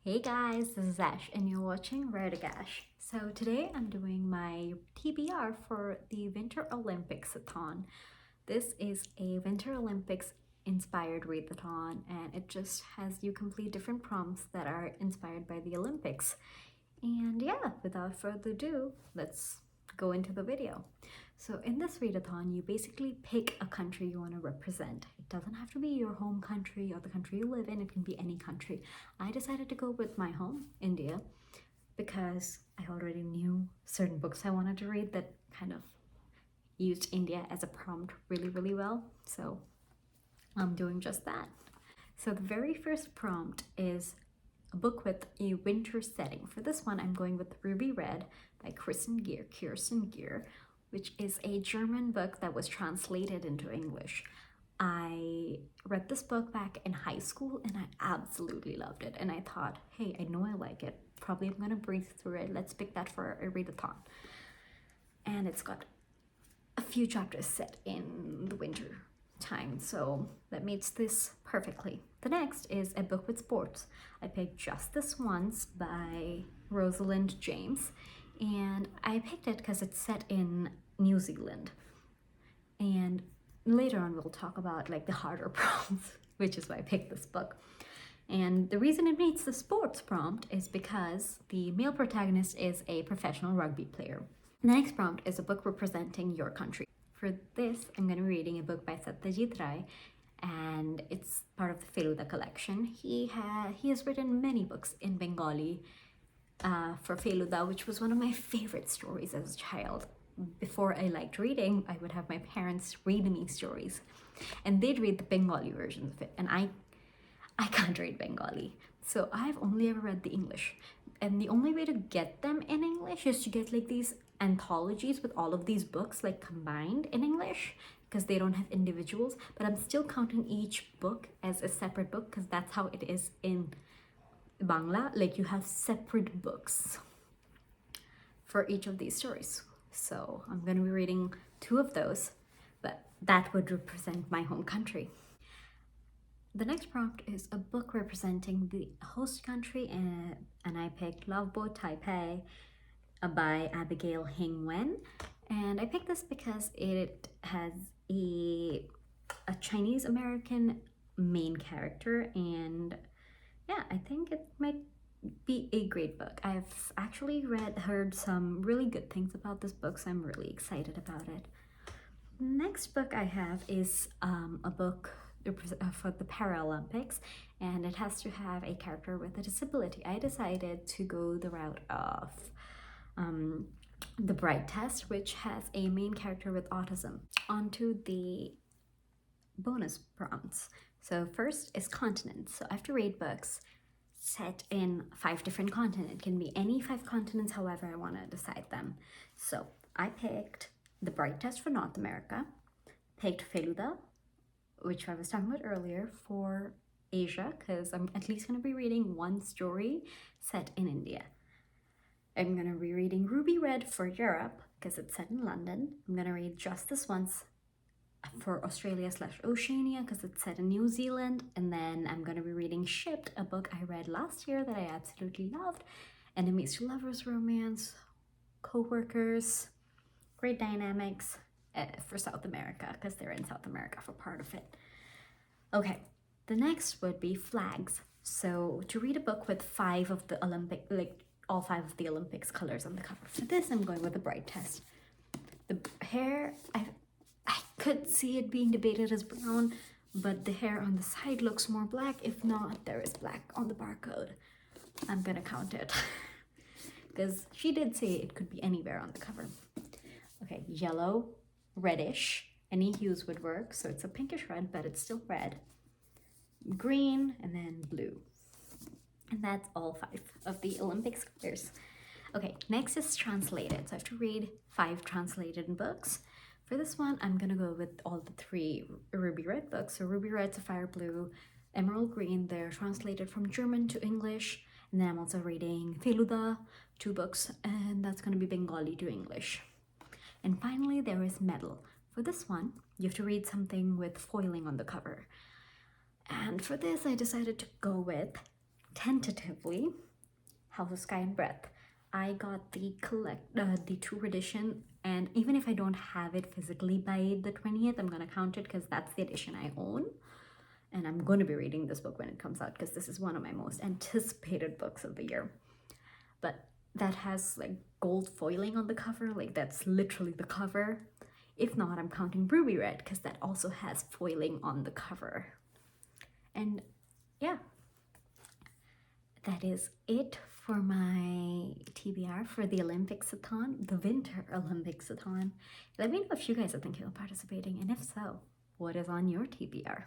Hey guys, this is Ash and you're watching WriterGAsh. So today I'm doing my TBR for the Winter OlympicsAthon. This is a Winter Olympics inspired readathon and it just has you complete different prompts that are inspired by the Olympics. And yeah, without further ado, let's go into the video. So in this readathon, you basically pick a country you want to represent. It doesn't have to be your home country or the country you live in, it can be any country. I decided to go with my home, India, because I already knew certain books I wanted to read that kind of used India as a prompt really well. So I'm doing just that. So the very first prompt is a book with a winter setting. For this one, I'm going with Ruby Red by Kirsten Gier, which is a German book that was translated into English. I read this book back in high school and I absolutely loved it. And I thought, hey, I know I like it. Probably I'm gonna breeze through it. Let's pick that for a readathon. And it's got a few chapters set in the winter time, so that meets this perfectly. The next is a book with sports. I picked Just This Once by Rosalind James, and I picked it because it's set in New Zealand. And later on we'll talk about like the harder prompts, which is why I picked this book. And the reason it meets the sports prompt is because the male protagonist is a professional rugby player. The next prompt is a book representing your country. For this, I'm going to be reading a book by Satyajit Ray, and it's part of the Feluda collection. He has written many books in Bengali for Feluda, which was one of my favorite stories as a child. Before I liked reading, I would have my parents read me stories, and they'd read the Bengali versions of it, and I can't read Bengali, so I've only ever read the English. And the only way to get them in English is to get like these anthologies with all of these books like combined in English, because they don't have individuals, but I'm still counting each book as a separate book because that's how it is in Bangla. Like you have separate books for each of these stories. So I'm going to be reading 2 of those, but that would represent my home country. The next prompt is a book representing the host country, and I picked Lavo, Taipei by Abigail, Heng. And I picked this because it has a Chinese American main character, and yeah, I think it might be a great book. I've actually heard some really good things about this book, so I'm really excited about it. Next book I have is a book for the Paralympics, and it has to have a character with a disability. I decided to go the route of the Bright Test, which has a main character with autism. Onto the bonus prompts. So first is continents. So I have to read books set in 5 different continents. It can be any 5 continents, however I want to decide them. So I picked the Bright Test for North America, picked Feluda, which I was talking about earlier, for Asia, because I'm at least going to be reading 1 story set in India. I'm going to be reading Ruby Red for Europe, because it's set in London. I'm going to read Just This Once for Australia/Oceania, because it's set in New Zealand. And then I'm going to be reading Shipped, a book I read last year that I absolutely loved. Enemies to lovers romance, co-workers, great dynamics for South America, because they're in South America for part of it. Okay, the next would be flags. So to read a book with 5 of the all 5 of the Olympics colors on the cover. For this, I'm going with the Bright Test. The hair, I could see it being debated as brown, but the hair on the side looks more black. If not, there is black on the barcode. I'm gonna count it because she did say it could be anywhere on the cover. Okay, yellow, reddish, any hues would work. So it's a pinkish red, but it's still red. Green, and then blue. And that's all 5 of the Olympics colors. Okay, next is translated. So I have to read 5 translated books. For this one, I'm gonna go with all the 3 Ruby Red books. So Ruby Red, Sapphire Blue, Emerald Green, they're translated from German to English. And then I'm also reading Feluda, 2 books, and that's gonna be Bengali to English. And finally, there is Medal. For this one, you have to read something with foiling on the cover. And for this, I decided to go with tentatively House of Sky and Breath. I got the tour edition, and even if I don't have it physically by the 20th, I'm gonna count it because that's the edition I own. And I'm going to be reading this book when it comes out because this is one of my most anticipated books of the year. But that has like gold foiling on the cover, like that's literally the cover. If not, I'm counting Ruby Red because that also has foiling on the cover. And yeah, that is it for my TBR for the OlympicsAthon, the Winter OlymicsAthon. Let me know if you guys are thinking of participating, and if so, what is on your TBR?